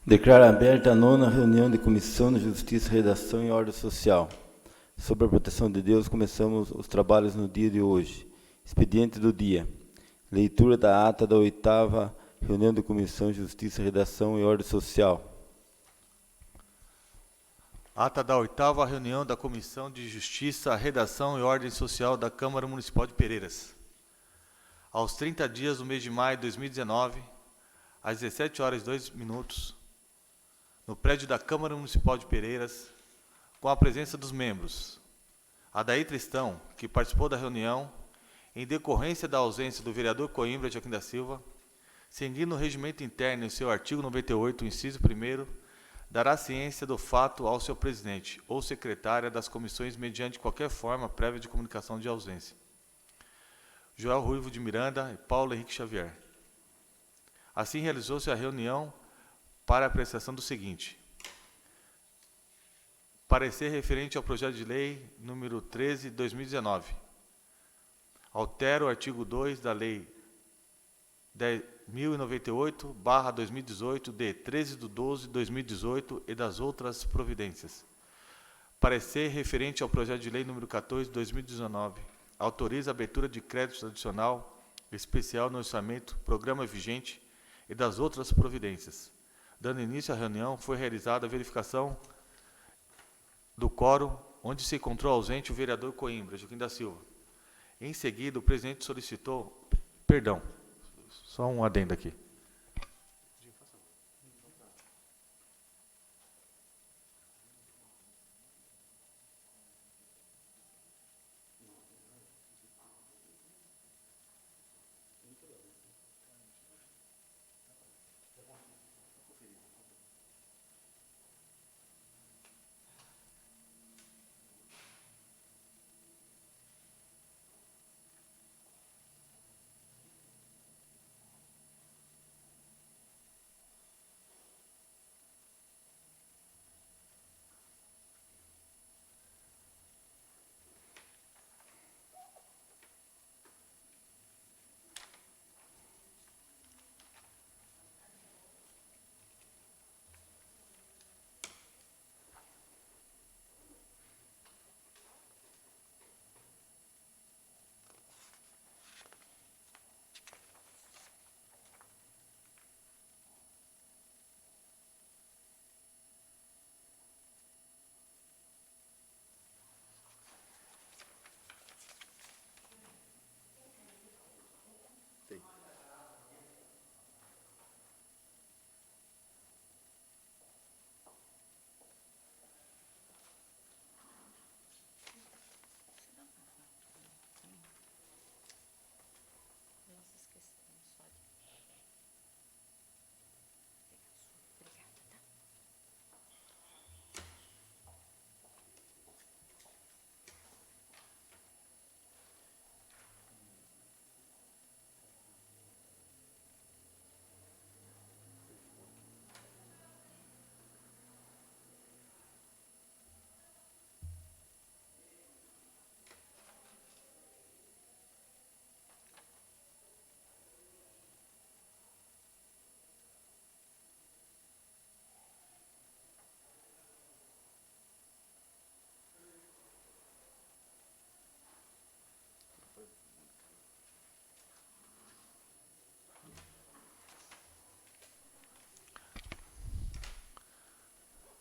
Declaro aberta a 9ª reunião de Comissão de Justiça, Redação e Ordem Social. Sob a proteção de Deus, começamos os trabalhos no dia de hoje. Expediente do dia. Leitura da ata da 8ª reunião de Comissão de Justiça, Redação e Ordem Social. Ata da 8ª reunião da Comissão de Justiça, Redação e Ordem Social da Câmara Municipal de Pereiras. Aos 30 dias do mês de maio de 2019, às 17h02, no prédio da Câmara Municipal de Pereiras, com a presença dos membros Adair Tristão, que participou da reunião, em decorrência da ausência do vereador Coimbra Joaquim da Silva, seguindo o regimento interno em seu artigo 98, inciso 1º, dará ciência do fato ao seu presidente ou secretária das comissões mediante qualquer forma prévia de comunicação de ausência. Joel Ruivo de Miranda e Paulo Henrique Xavier. Assim realizou-se a reunião para a apreciação do seguinte: parecer referente ao projeto de lei número 13 de 2019. Altera o artigo 2 da lei 10.098/2018 de 13/12/2018 e das outras providências. Parecer referente ao projeto de lei número 14 de 2019. Autoriza a abertura de crédito adicional especial no orçamento, programa vigente e das outras providências. Dando início à reunião, foi realizada a verificação do quórum, onde se encontrou ausente o vereador Coimbra Joaquim da Silva. Em seguida, o presidente solicitou... Perdão, só um adendo aqui.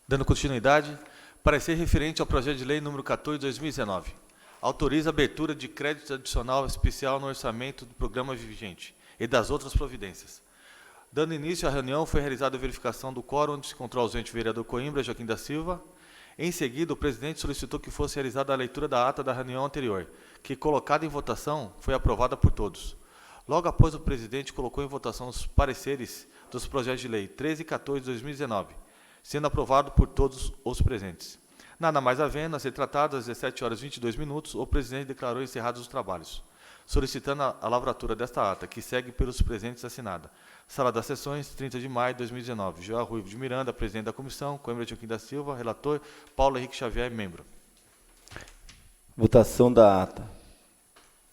Dando continuidade, parecer referente ao projeto de lei número 14 de 2019. Autoriza a abertura de crédito adicional especial no orçamento do programa vigente e das outras providências. Dando início à reunião, foi realizada a verificação do quórum, onde se encontrou ausente o vereador Coimbra Joaquim da Silva. Em seguida, o presidente solicitou que fosse realizada a leitura da ata da reunião anterior, que, colocada em votação, foi aprovada por todos. Logo após, o presidente colocou em votação os pareceres dos projetos de lei 13 e 14 de 2019, sendo aprovado por todos os presentes. Nada mais havendo a ser tratado, às 17h22, o presidente declarou encerrados os trabalhos, solicitando a lavratura desta ata, que segue pelos presentes assinada. Sala das Sessões, 30 de maio de 2019. Joel Ruivo de Miranda, presidente da comissão. Coimbra Joaquim da Silva, relator. Paulo Henrique Xavier, membro. Votação da ata.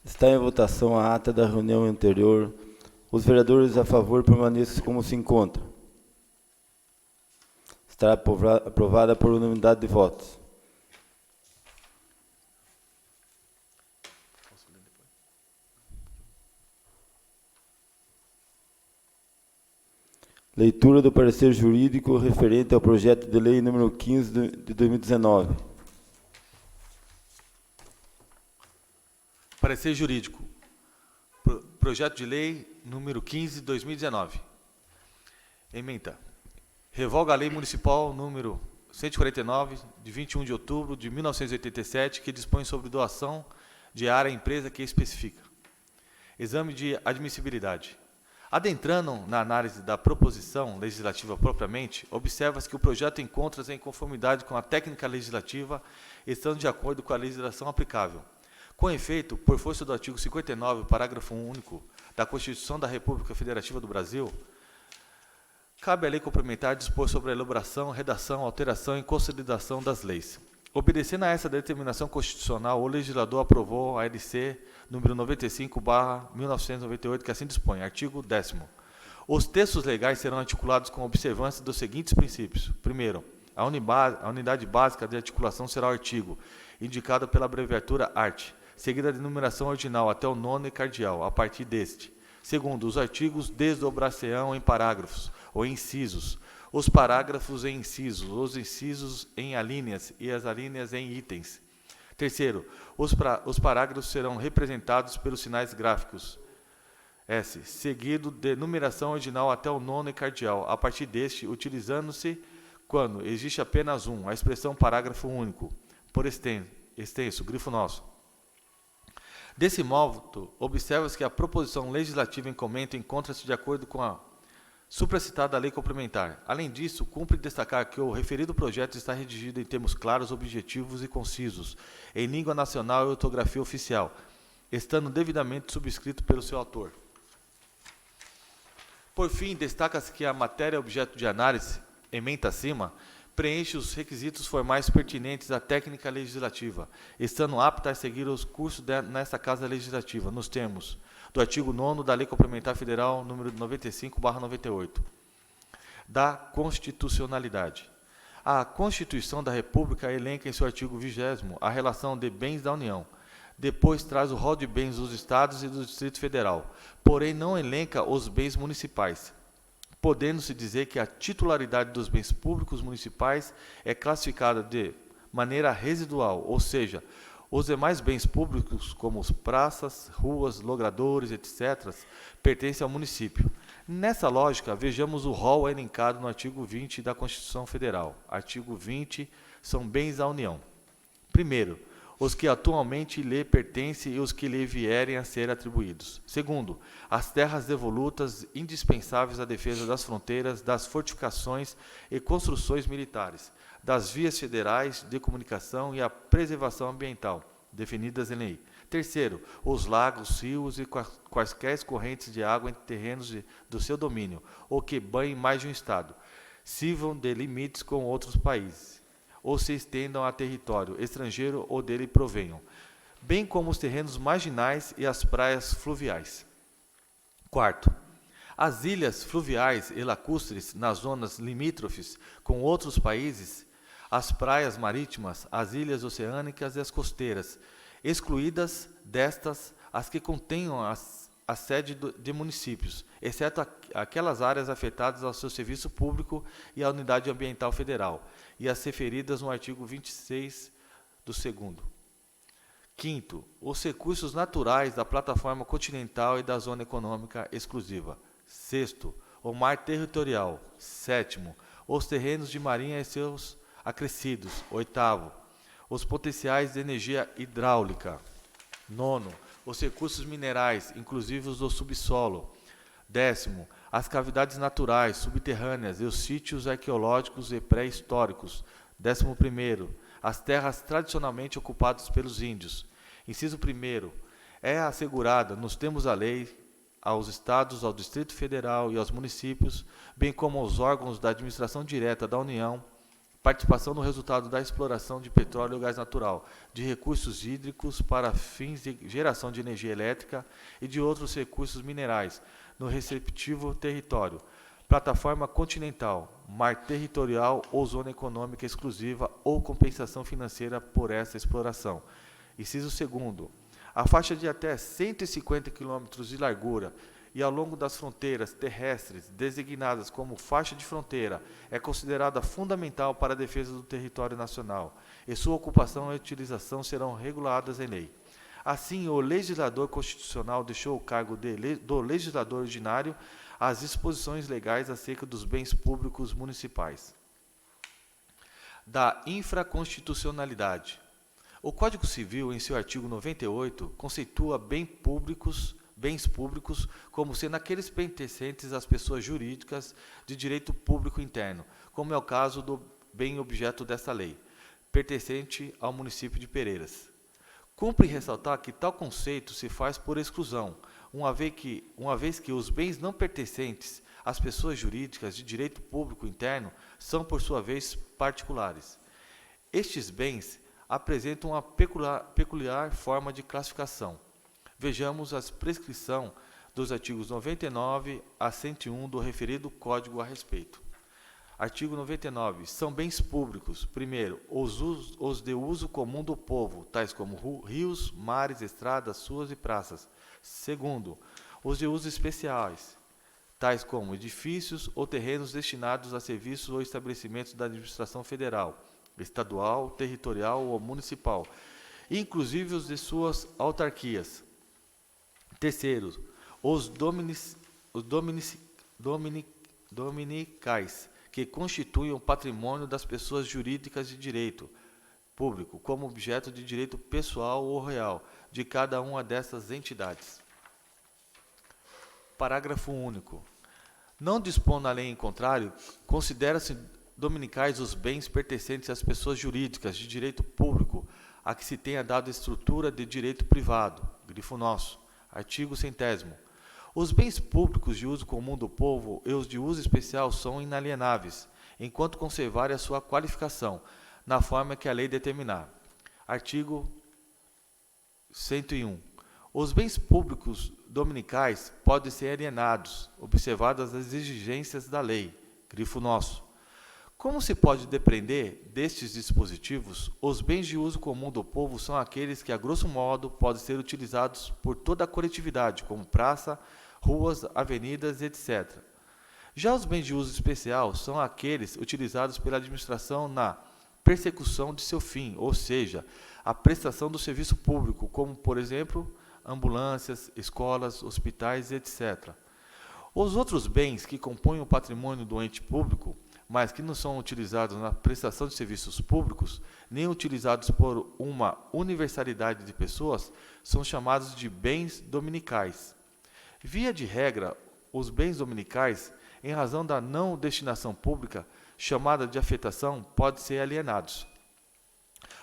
Está em votação a ata da reunião anterior. Os vereadores a favor permaneçam como se encontram. Estará aprovada por unanimidade de votos. Leitura do parecer jurídico referente ao projeto de lei número 15 de 2019. Parecer jurídico. Projeto de lei número 15 de 2019. Ementa. Revoga a lei municipal número 149, de 21 de outubro de 1987, que dispõe sobre doação de área à empresa que especifica. Exame de admissibilidade. Adentrando na análise da proposição legislativa propriamente, observa-se que o projeto encontra-se em conformidade com a técnica legislativa, estando de acordo com a legislação aplicável. Com efeito, por força do artigo 59, parágrafo único da Constituição da República Federativa do Brasil, cabe à lei complementar dispor sobre a elaboração, redação, alteração e consolidação das leis. Obedecendo a essa determinação constitucional, o legislador aprovou a LC número 95/1998, que assim dispõe. Artigo 10º. Os textos legais serão articulados com observância dos seguintes princípios. Primeiro, a unidade básica de articulação será o artigo, indicado pela abreviatura art, seguida de numeração ordinal até o nono e cardeal, a partir deste. Segundo, os artigos desdobrar-se-ão em parágrafos ou incisos, os parágrafos em incisos, os incisos em alíneas e as alíneas em itens. Terceiro, os parágrafos serão representados pelos sinais gráficos S, seguido de numeração ordinal até o nono e cardeal, a partir deste, utilizando-se, quando existe apenas um, a expressão parágrafo único, por extenso, grifo nosso. Desse modo, observa-se que a proposição legislativa em comento encontra-se de acordo com a supracitada lei complementar. Além disso, cumpre destacar que o referido projeto está redigido em termos claros, objetivos e concisos, em língua nacional e ortografia oficial, estando devidamente subscrito pelo seu autor. Por fim, destaca-se que a matéria objeto de análise, ementa acima, preenche os requisitos formais pertinentes à técnica legislativa, estando apta a seguir os cursos nesta Casa Legislativa, nos termos do artigo 9º da Lei Complementar Federal número 95/98, da constitucionalidade. A Constituição da República elenca em seu artigo 20º a relação de bens da União. Depois traz o rol de bens dos Estados e do Distrito Federal, porém não elenca os bens municipais, podendo-se dizer que a titularidade dos bens públicos municipais é classificada de maneira residual, ou seja, os demais bens públicos, como as praças, ruas, logradouros, etc., pertencem ao município. Nessa lógica, vejamos o rol elencado no artigo 20 da Constituição Federal. Artigo 20 são bens da União. Primeiro, os que atualmente lhe pertencem e os que lhe vierem a ser atribuídos. Segundo, as terras devolutas indispensáveis à defesa das fronteiras, das fortificações e construções militares, das vias federais de comunicação e a preservação ambiental, definidas em lei. Terceiro, os lagos, rios e quaisquer correntes de água em terrenos do seu domínio, ou que banhem mais de um estado, sirvam de limites com outros países, ou se estendam a território estrangeiro ou dele provenham, bem como os terrenos marginais e as praias fluviais. Quarto, as ilhas fluviais e lacustres nas zonas limítrofes com outros países, as praias marítimas, as ilhas oceânicas e as costeiras, excluídas destas as que contenham a sede de municípios, exceto aquelas áreas afetadas ao seu serviço público e à unidade ambiental federal, e as referidas no artigo 26 do 2º. Quinto, os recursos naturais da plataforma continental e da zona econômica exclusiva. Sexto, o mar territorial. Sétimo, os terrenos de marinha e seus acrescidos. Oitavo, os potenciais de energia hidráulica. Nono, os recursos minerais, inclusive os do subsolo. Décimo, as cavidades naturais, subterrâneas e os sítios arqueológicos e pré-históricos. 11º, as terras tradicionalmente ocupadas pelos índios. Inciso 1º, é assegurada, nos termos da lei, aos Estados, ao Distrito Federal e aos municípios, bem como aos órgãos da administração direta da União, participação no resultado da exploração de petróleo e gás natural, de recursos hídricos para fins de geração de energia elétrica e de outros recursos minerais, no respectivo território, plataforma continental, mar territorial ou zona econômica exclusiva ou compensação financeira por essa exploração. Inciso 2º. A faixa de até 150 km de largura e ao longo das fronteiras terrestres designadas como faixa de fronteira é considerada fundamental para a defesa do território nacional e sua ocupação e utilização serão reguladas em lei. Assim, o legislador constitucional deixou o cargo do legislador ordinário às disposições legais acerca dos bens públicos municipais. Da infraconstitucionalidade. O Código Civil, em seu artigo 98, conceitua bens públicos como sendo aqueles pertencentes às pessoas jurídicas de direito público interno, como é o caso do bem objeto desta lei, pertencente ao município de Pereiras. Cumpre ressaltar que tal conceito se faz por exclusão, uma vez que os bens não pertencentes às pessoas jurídicas de direito público interno são, por sua vez, particulares. Estes bens apresentam uma peculiar forma de classificação. Vejamos a prescrição dos artigos 99 a 101 do referido Código a respeito. Artigo 99. São bens públicos, primeiro, os de uso comum do povo, tais como rios, mares, estradas, ruas e praças. Segundo, os de uso especiais, tais como edifícios ou terrenos destinados a serviços ou estabelecimentos da administração federal, estadual, territorial ou municipal, inclusive os de suas autarquias. Terceiro, os dominicais, que constituem o patrimônio das pessoas jurídicas de direito público, como objeto de direito pessoal ou real, de cada uma dessas entidades. Parágrafo único. Não dispondo a lei em contrário, considera-se dominicais os bens pertencentes às pessoas jurídicas de direito público, a que se tenha dado estrutura de direito privado, grifo nosso, artigo 100º. Os bens públicos de uso comum do povo e os de uso especial são inalienáveis, enquanto conservarem a sua qualificação, na forma que a lei determinar. Artigo 101. Os bens públicos dominicais podem ser alienados, observadas as exigências da lei, grifo nosso. Como se pode depreender destes dispositivos, os bens de uso comum do povo são aqueles que, a grosso modo, podem ser utilizados por toda a coletividade, como praça, ruas, avenidas, etc. Já os bens de uso especial são aqueles utilizados pela administração na persecução de seu fim, ou seja, a prestação do serviço público, como, por exemplo, ambulâncias, escolas, hospitais, etc. Os outros bens que compõem o patrimônio do ente público, mas que não são utilizados na prestação de serviços públicos, nem utilizados por uma universalidade de pessoas, são chamados de bens dominicais. Via de regra, os bens dominicais, em razão da não destinação pública, chamada de afetação, podem ser alienados.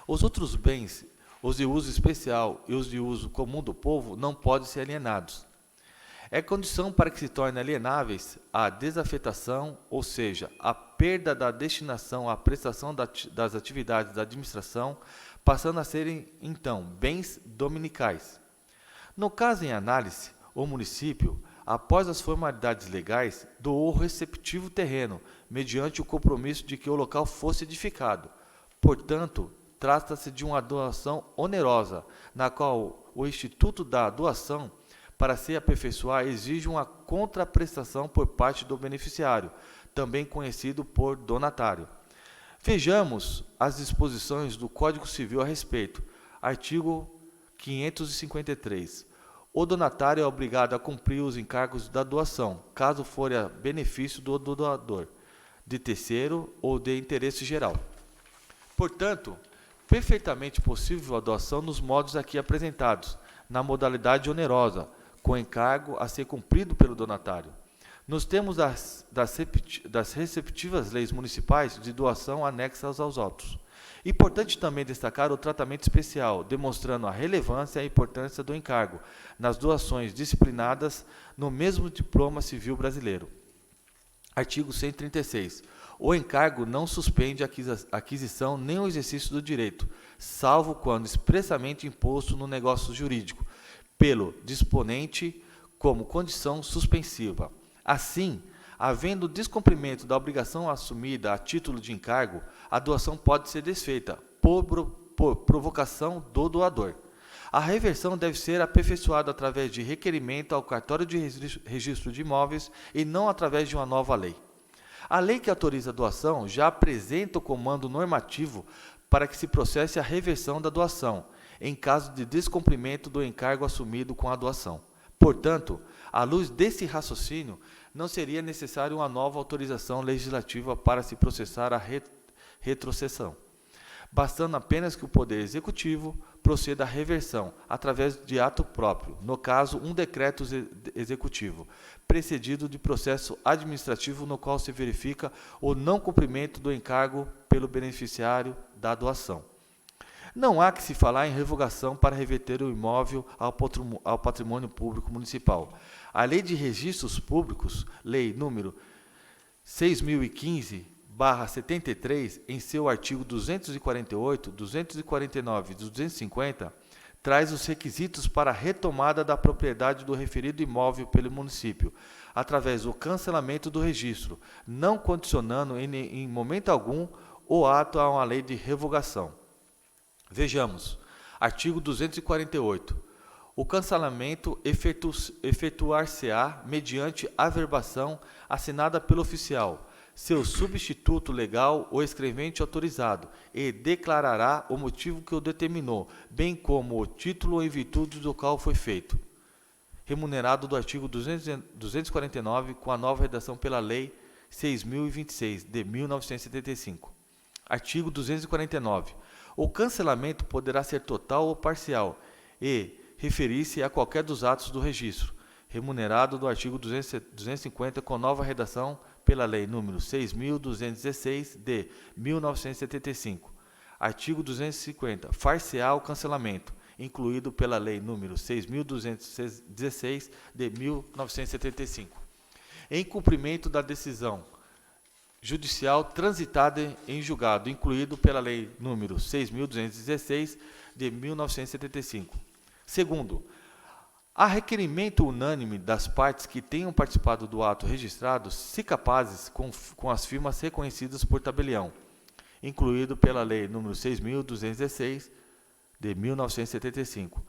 Os outros bens, os de uso especial e os de uso comum do povo, não podem ser alienados. É condição para que se tornem alienáveis a desafetação, ou seja, a perda da destinação à prestação das atividades da administração, passando a serem, então, bens dominicais. No caso em análise, o município, após as formalidades legais, doou o receptivo terreno, mediante o compromisso de que o local fosse edificado. Portanto, trata-se de uma doação onerosa, na qual o instituto da doação, para se aperfeiçoar, exige uma contraprestação por parte do beneficiário, também conhecido por donatário. Vejamos as disposições do Código Civil a respeito. Artigo 553. O donatário é obrigado a cumprir os encargos da doação, caso for a benefício do doador, de terceiro ou de interesse geral. Portanto, perfeitamente possível a doação nos modos aqui apresentados, na modalidade onerosa, com encargo a ser cumprido pelo donatário. Nos termos das receptivas leis municipais de doação anexas aos autos. Importante também destacar o tratamento especial, demonstrando a relevância e a importância do encargo nas doações disciplinadas no mesmo diploma civil brasileiro. Artigo 136. O encargo não suspende a aquisição nem o exercício do direito, salvo quando expressamente imposto no negócio jurídico, pelo disponente como condição suspensiva. Assim, havendo descumprimento da obrigação assumida a título de encargo, a doação pode ser desfeita por provocação do doador. A reversão deve ser aperfeiçoada através de requerimento ao cartório de registro de imóveis e não através de uma nova lei. A lei que autoriza a doação já apresenta o comando normativo para que se processe a reversão da doação, em caso de descumprimento do encargo assumido com a doação. Portanto, à luz desse raciocínio, não seria necessária uma nova autorização legislativa para se processar a retrocessão, bastando apenas que o Poder Executivo proceda à reversão através de ato próprio, no caso, um decreto executivo, precedido de processo administrativo no qual se verifica o não cumprimento do encargo pelo beneficiário da doação. Não há que se falar em revogação para reverter o imóvel ao patrimônio público municipal. A Lei de Registros Públicos, Lei número 6.015/73, em seu artigo 248, 249 e 250, traz os requisitos para a retomada da propriedade do referido imóvel pelo município, através do cancelamento do registro, não condicionando em momento algum o ato a uma lei de revogação. Vejamos, artigo 248. O cancelamento efetuar-se-á mediante averbação assinada pelo oficial, seu substituto legal ou escrevente autorizado, e declarará o motivo que o determinou, bem como o título em virtude do qual foi feito. Remunerado do artigo 249, com a nova redação pela Lei 6.026, de 1975. Artigo 249. O cancelamento poderá ser total ou parcial e referir-se a qualquer dos atos do registro, remunerado do artigo 250 com nova redação pela Lei nº 6.216, de 1975. Artigo 250. Far-se-á o cancelamento, incluído pela Lei nº 6.216, de 1975. Em cumprimento da decisão judicial transitada em julgado, incluído pela Lei nº 6.216, de 1975. Segundo, há requerimento unânime das partes que tenham participado do ato registrado, se capazes, com as firmas reconhecidas por tabelião, incluído pela Lei nº 6.216, de 1975.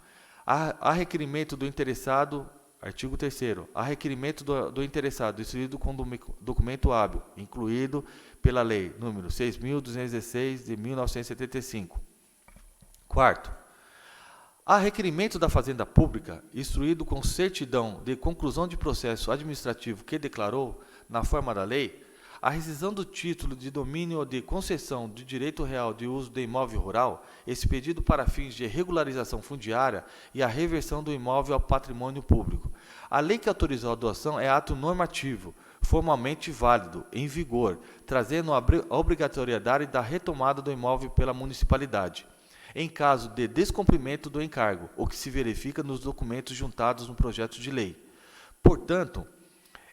Há requerimento do interessado. Artigo 3º. Há requerimento do interessado, instruído com documento hábil, incluído pela Lei nº 6.216, de 1975. Quarto, há requerimento da Fazenda Pública, instruído com certidão de conclusão de processo administrativo que declarou, na forma da lei, a rescisão do título de domínio ou de concessão de direito real de uso de imóvel rural, expedido para fins de regularização fundiária e a reversão do imóvel ao patrimônio público. A lei que autorizou a doação é ato normativo, formalmente válido, em vigor, trazendo a obrigatoriedade da retomada do imóvel pela municipalidade, em caso de descumprimento do encargo, o que se verifica nos documentos juntados no projeto de lei. Portanto,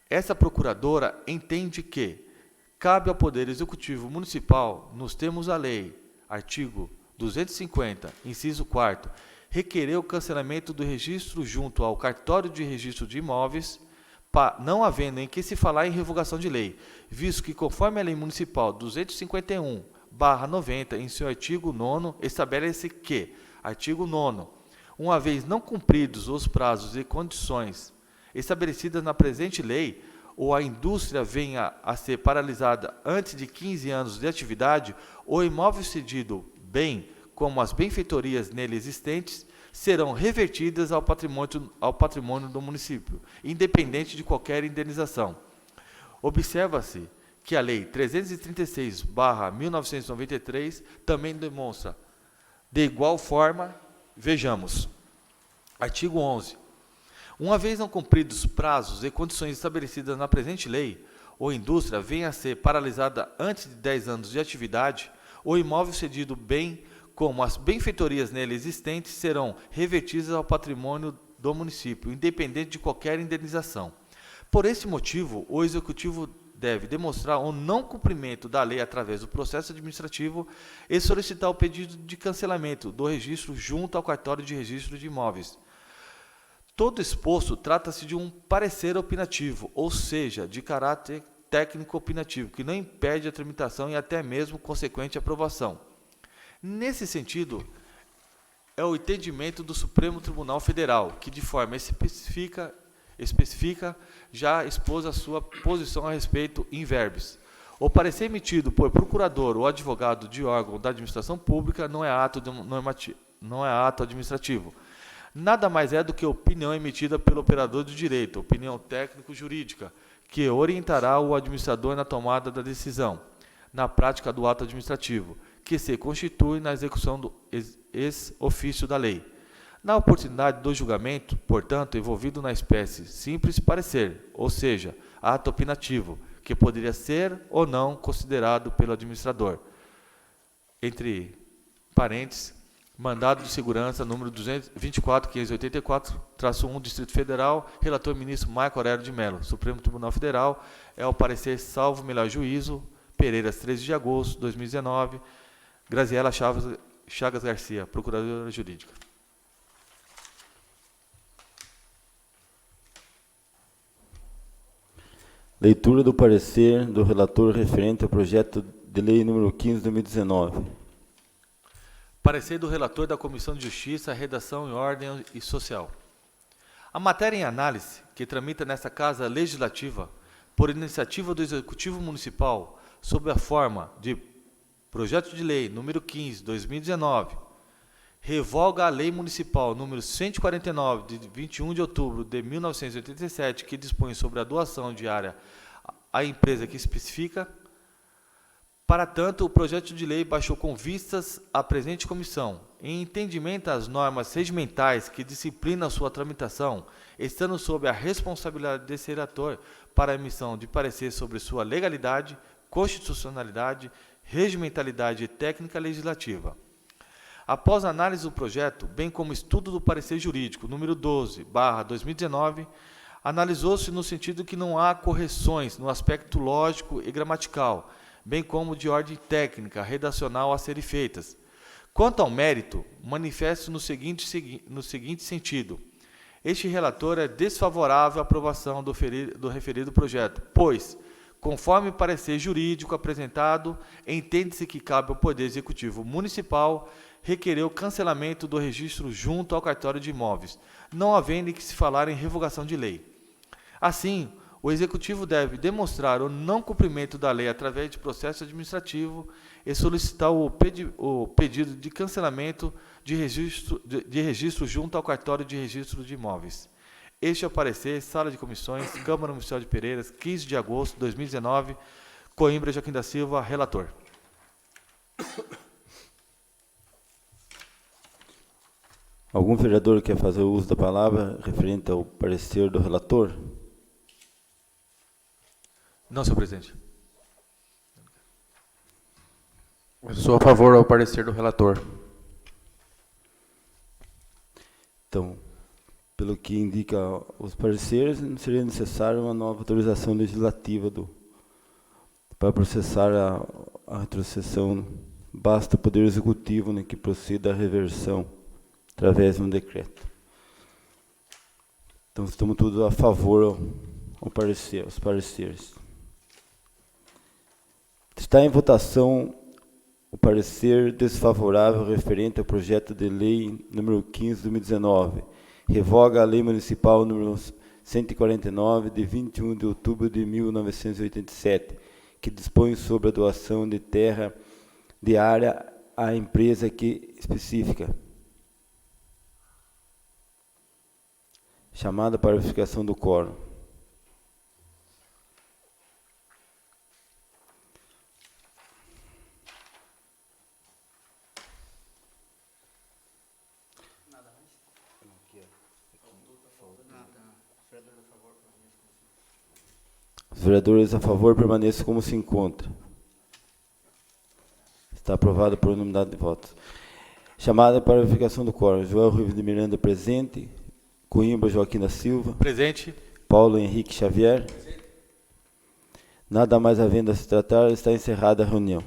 essa procuradora entende que cabe ao Poder Executivo Municipal, nos termos da lei, artigo 250, inciso 4º, requerer o cancelamento do registro junto ao cartório de registro de imóveis, não havendo em que se falar em revogação de lei, visto que, conforme a Lei Municipal 251/90, em seu artigo 9º, estabelece que, artigo 9º, uma vez não cumpridos os prazos e condições estabelecidas na presente lei, ou a indústria venha a ser paralisada antes de 15 anos de atividade, o imóvel cedido, bem como as benfeitorias nele existentes, serão revertidas ao patrimônio do município, independente de qualquer indenização. Observa-se que a Lei 336/1993 também demonstra, de igual forma, vejamos, artigo 11. Uma vez não cumpridos prazos e condições estabelecidas na presente lei, ou indústria venha a ser paralisada antes de 10 anos de atividade, o imóvel cedido, bem como as benfeitorias nele existentes, serão revertidas ao patrimônio do município, independente de qualquer indenização. Por esse motivo, o Executivo deve demonstrar o não cumprimento da lei através do processo administrativo e solicitar o pedido de cancelamento do registro junto ao cartório de registro de imóveis. Todo exposto trata-se de um parecer opinativo, ou seja, de caráter técnico opinativo, que não impede a tramitação e até mesmo consequente aprovação. Nesse sentido, é o entendimento do Supremo Tribunal Federal, que de forma específica já expôs a sua posição a respeito em verbis. O parecer emitido por procurador ou advogado de órgão da administração pública não é ato administrativo. Nada mais é do que opinião emitida pelo operador do direito, opinião técnico-jurídica, que orientará o administrador na tomada da decisão, na prática do ato administrativo, que se constitui na execução do ex-ofício da lei. Na oportunidade do julgamento, portanto, envolvido na espécie simples parecer, ou seja, ato opinativo, que poderia ser ou não considerado pelo administrador. Entre parênteses, mandado de segurança número 24584-1, Distrito Federal, relator ministro Marco Aurélio de Mello, Supremo Tribunal Federal, é o parecer salvo melhor juízo, Pereiras, 13 de agosto de 2019, Graziela Chagas Garcia, Procuradora Jurídica. Leitura do parecer do relator referente ao projeto de lei número 15 de 2019. Parecer do relator da Comissão de Justiça, Redação e Ordem e Social. A matéria em análise, que tramita nesta Casa Legislativa, por iniciativa do Executivo Municipal, sob a forma de Projeto de Lei número 15, 2019, revoga a Lei Municipal número 149, de 21 de outubro de 1987, que dispõe sobre a doação de área à empresa que especifica. Para tanto, o projeto de lei baixou com vistas à presente comissão, em entendimento às normas regimentais que disciplinam sua tramitação, estando sob a responsabilidade desse relator para a emissão de parecer sobre sua legalidade, constitucionalidade, regimentalidade e técnica legislativa. Após a análise do projeto, bem como estudo do parecer jurídico número 12/2019, analisou-se no sentido que não há correções no aspecto lógico e gramatical, bem como de ordem técnica, redacional a serem feitas. Quanto ao mérito, manifesto no seguinte sentido. Este relator é desfavorável à aprovação do referido projeto, pois, conforme parecer jurídico apresentado, entende-se que cabe ao Poder Executivo Municipal requerer o cancelamento do registro junto ao cartório de imóveis, não havendo que se falar em revogação de lei. Assim, o Executivo deve demonstrar o não cumprimento da lei através de processo administrativo e solicitar o pedido de cancelamento de registro junto ao cartório de registro de imóveis. Este é o parecer, Sala de Comissões, Câmara Municipal de Pereiras, 15 de agosto de 2019, Coimbra Joaquim da Silva, relator. Algum vereador quer fazer o uso da palavra referente ao parecer do relator? Não, senhor presidente. Eu sou a favor ao parecer do relator. Então, pelo que indica os pareceres, não seria necessária uma nova autorização legislativa para processar a retrocessão. Basta o Poder Executivo, né, que proceda à reversão através de um decreto. Então, estamos todos a favor ao parecer, aos pareceres. Está em votação o parecer desfavorável referente ao projeto de lei número 15 de 2019, revoga a Lei Municipal número 149, de 21 de outubro de 1987, que dispõe sobre a doação de terra de área à empresa que especifica. Chamada para verificação do quórum. Os vereadores a favor permaneçam como se encontra. Está aprovado por unanimidade de votos. Chamada para verificação do quórum. Joel Rui de Miranda, presente. Coimbra Joaquim da Silva. Presente. Paulo Henrique Xavier. Presente. Nada mais havendo a se tratar, está encerrada a reunião.